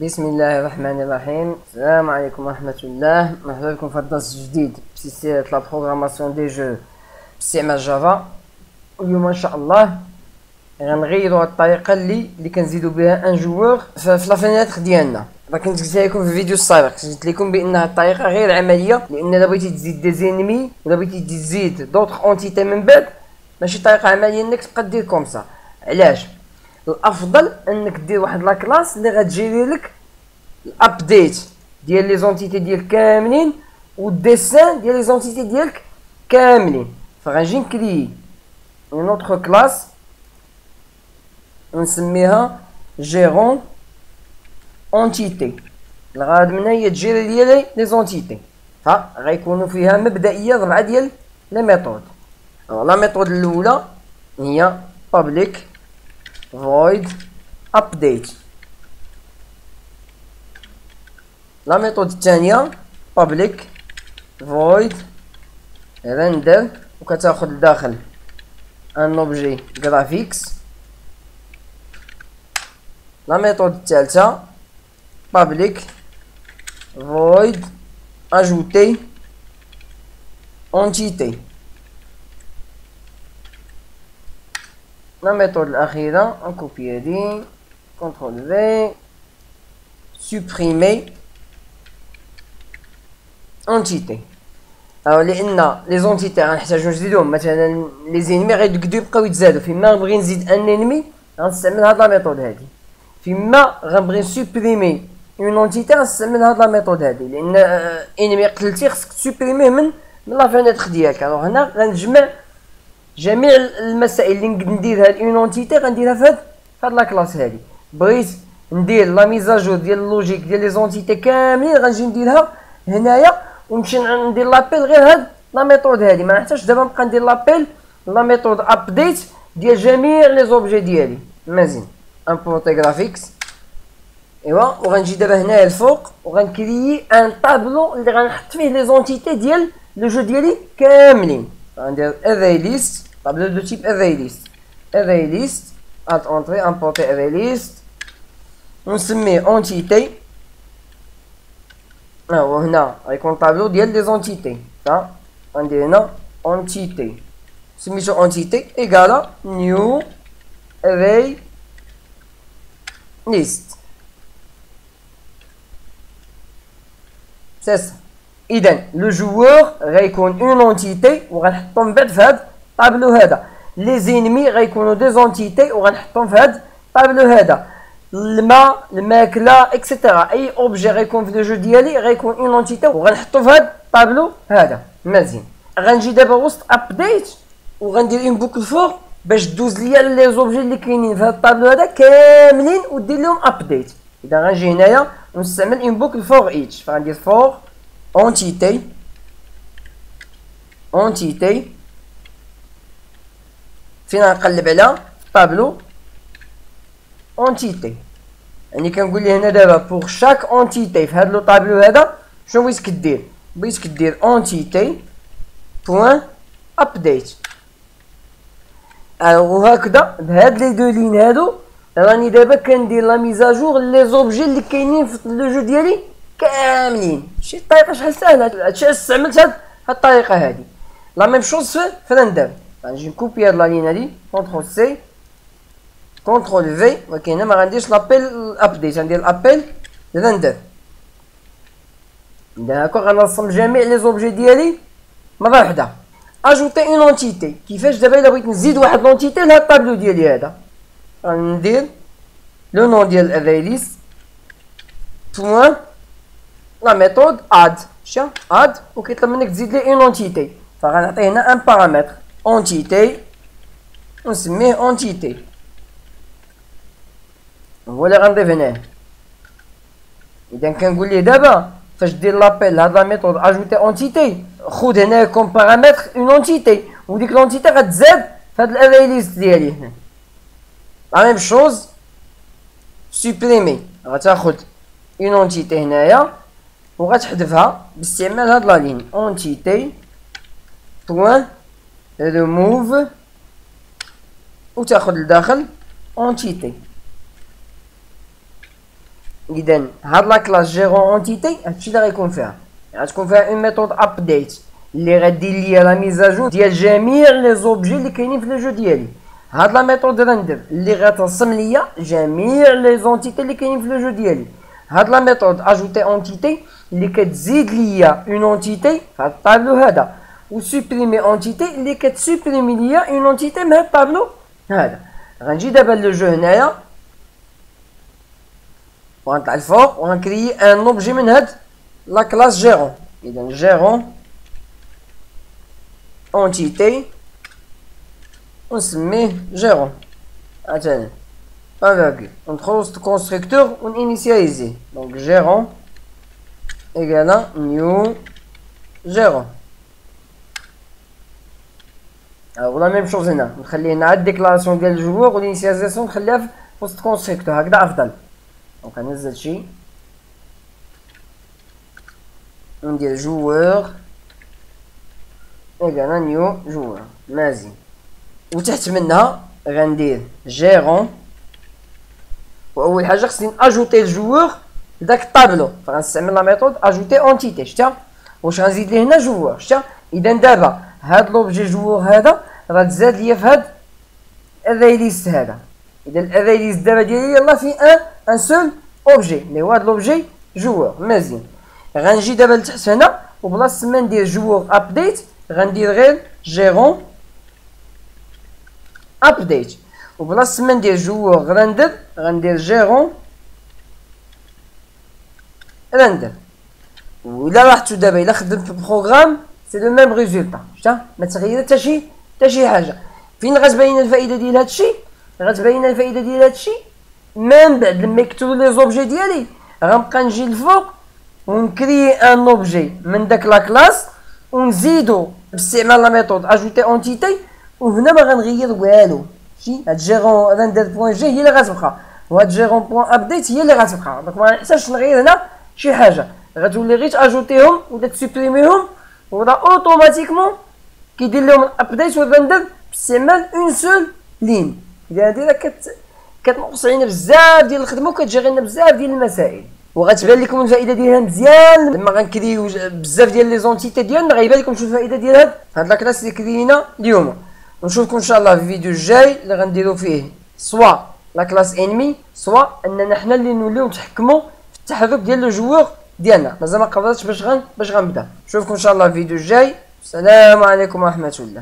بسم الله الرحمن الرحيم. السلام عليكم ورحمة الله. مرحبا بكم في الدرس الجديد في سلسلة لا بروغراماسيون دي جو باستعمال جافا. واليوم ان شاء الله غنغيروا الطريقة اللي كنزيدوا بها ان جوور في لا فينيتر ديالنا. كنت قلت لكم في الفيديو السابق، قلت لكم بانها الطريقة غير عملية، لان الا بغيتي تزيد دي زينمي ولا بغيتي تزيد دوطخ اونتيتي من بعد ماشي طريقة عملية انك تبقى دير كومسا. علاش؟ الافضل انك دير واحد لا كلاس اللي غتجيري لك الابديت ديال لي زونتيتي ديالك كاملين والديسان ديال لي زونتيتي ديالك كاملين. فغنجي نكري اون اوتر كلاس ونسميها جيرون اونتيتي. الغرض منها هي تجيري لي لي زونتيتي، غيكونوا فيها مبدئيا 4 ديال لي ميثود. لا ميثود الاولى هي public void update. لا ميثود الثانية public void render وكتاخد لداخل ان اوبجي graphics. لا ميثود الثالثة public void ajouter entité. لا ميثود الأخيرة نكوبي هادي كونترول في supprimer entité. لان لي زونتيتي غنحتاجو نزيدوهم، مثلا لي زينمي غيقدروا يبقاو يتزادوا. فيما نبغي نزيد ان انمي غنستعمل هاد لا ميثود هادي، فيما غنبغي نسوبريمي اون اونتيتي غنستعمل هاد لا ميثود هادي، لان انمي قتلتي خصك تسوبريميه من لا فينيتر ديالك. هنا غنجمع جميع المسائل اللي نقدر نديرها لأون اونتيتي غنديرها في هاد لا كلاس هادي. بغيت ندير لا ميزاجور ديال اللوجيك ديال لي زونتيتي كاملين غنجي نديرها هنايا ونمشي ندير لابيل غير هاد لا ميثود هادي. ما نحتاجش دابا نبقى ندير لابيل لا ميثود ابديت ديال جميع لي زوبجي ديالي. مزيان امبورتي غرافيكس ايوا، وغنجي دابا هنايا الفوق وغنكريي ان طابلو اللي غنحط فيه لي زونتيتي ديال لو جو ديالي كاملين. غندير array list طابلو دو تيب array list alt entrée importer array list ونسميه entité. وهنا غيكون طابلو ديال لي زونتيتي. غندير هنا entité سميتو entité ايكالا new array list. سي اذا لو جوور غيكون اون اونتيتي وغنحطهم من بعد في هاد الطابلو هذا. لي زينمي غيكونوا دي زونتيتي وغنحطهم في هاد الطابلو هذا. الماء الماكله اكسيتيرا اي اوبجي غيكون في لو جو ديالي غيكون اون اونتيتي وغنحطو في هاد الطابلو هذا. مزيان غنجي دابا وسط ابديت وغندير اون بوكل فور باش دوز ليا لي زوبجي اللي كاينين في هاد الطابلو هذا كاملين ودير لهم ابديت. اذا غنجي هنايا ونستعمل اون بوكل فور ايتش. فغندير فور entité فين غنقلب على طابلو entité. يعني كنقول ليه هنا دابا بوغ شاك entité في هاد لو طابلو هذا شنو بغيتك دير؟ بغيتك دير entité بوان ابديت. وهكذا بهاد لي دو لين هادو راني دابا كندير لا ميزاجور لي زوبجي اللي كاينين في لو جو ديالي كاملين. شي الطريقه شحال ساهله، هادشي استعملت هاد الطريقه هادي. لا ميم شوز في رندر. غنجي نكوبي هاد لا لين هادي كونترول سي كونترول في، ولكن هنا ما غنديرش لابيل ابديت غندير لابيل رندر. داكو غنرسم جميع لي زوبجي ديالي مره وحده. اجوتي اون اونتيتي. كيفاش دابا الا بغيت نزيد واحد لونتيتي لهاد الطابلو ديالي هذا غندير لو نون ديال اري ليست بوان لا ميثود اد اد وكيطلب منك تزيد لي اون اونتيتي. فغنعطيه هنا ان بارامتر اونتيتي ونسميه اونتيتي هو اللي غنضيف هنا. اذا كنقول ليه دابا فاش دير لابيل لهاد لا ميثود اجوتي اونتيتي خود هنا كوم بارامتر اون اونتيتي وديك لونتيتي غتزاد في هاد الاري ليست ديالي هنا. لا ميم شوز سوبريمي غتاخد اون اونتيتي هنايا وغتحذفها باستعمال هاد لا لين اونتيتي بوان ريموف وتاخد لداخل اونتيتي. اذا هاد لا كلاس جيرون اونتيتي هادشي اللي غيكون فيها، غتكون فيها اون ميثود ابديت اللي غدير ليا لا ميزاجور ديال جميع لي زوبجي اللي كاينين في لو جو ديالي. هاد لا ميثود رندر اللي غترسم ليا جميع لي زونتيتي اللي كاينين في لو جو ديالي. هاد لا ميثود اجوتي اونتيتي اللي كتزيد ليا اون اونتيتي في هاد الطابلو هذا، و سوبريمي اونتيتي اللي كتسوبريمي ليا اون اونتيتي من هاد الطابلو هذا. غنجي دابا لو جو هنايا وغنطلع الفوق وغنكريي ان اوبجي من هاد لا كلاس جيرون. اذا جيرون اونتيتي ونسميه جيرون عاوتاني ان فيرغول، وندخلو وسط كونستركتور ونينيسياليزيه. دونك جيرون ايكالا نيو جيرون. ولا ميم شوز هنا نخلي هنا الديكلاراسيون ديال الجوور والانيسياليزاسيون نخليها في وسط كونستركتور، هكذا افضل. دونك غنزل شي وندير جوور ايكالا نيو جوور مزيان، وتحت منها غندير جيرون. واول حاجه خصني اجوتي الجوور لداك الطابلو، فغنستعمل لا ميثود اجوتي اونتيتي. شتا واش غنزيد ليه هنا جوور؟ شتا اذا دابا هاد لوبجي جوور هذا راه تزاد ليا في هاد الاري ليست هذا. اذا الاري ليست دابا ديالي يلاه في ان سول اوبجي اللي هو هاد لوبجي جوور مزيان. غنجي دابا لتحت هنا وبلاصه ما ندير جوور ابديت غندير غير جيرون ابديت، وبلاصه ما ندير جوور رندر غندير جيرون رندر. ولا لاحظتوا دابا الا خدمت في البروغرام سي لو ميم ريزولتا. شتا ما تغير حتى شي حاجه. فين غتبين الفائده ديال هادشي؟ غتبين الفائده ديال هادشي من بعد لما يكتبوا لي زوبجي ديالي غنبقى نجي لفوق ونكري ان اوبجي من داك لا كلاس ونزيدو باستعمال لا ميثود اجوتي اونتيتي، وهنا ما غنغير والو. شي هاد جيرون رندر بوين جي هي اللي غتبقى، وهاد جيرون بوين ابديت هي اللي غتبقى. دونك ما نحتاجش نغير هنا شي حاجه، غتولي غير تاجوتيهم ولا تسوبريميهم ولا اوتوماتيكمون كيدير لهم الابديت والرندر باستعمال اون سول لين. اذا هادي كتنقص علينا بزاف ديال الخدمه وكتجي لنا بزاف ديال المسائل، وغتبان لكم الفائده ديالها مزيان لما غنكريو بزاف ديال لي زونتيتي ديالنا. غيبان لكم شنو الفائده ديال هاد لا كلاس اللي كرينا اليوم. ونشوفكم ان شاء الله في الفيديو الجاي اللي غنديرو فيه سوا لا كلاس انمي سوا اننا حنا اللي نوليو نتحكموا في التحرك ديال لو جوور ديالنا. مازال ما قررتش باش غنبدا. نشوفكم ان شاء الله في الفيديو الجاي. السلام عليكم ورحمه الله.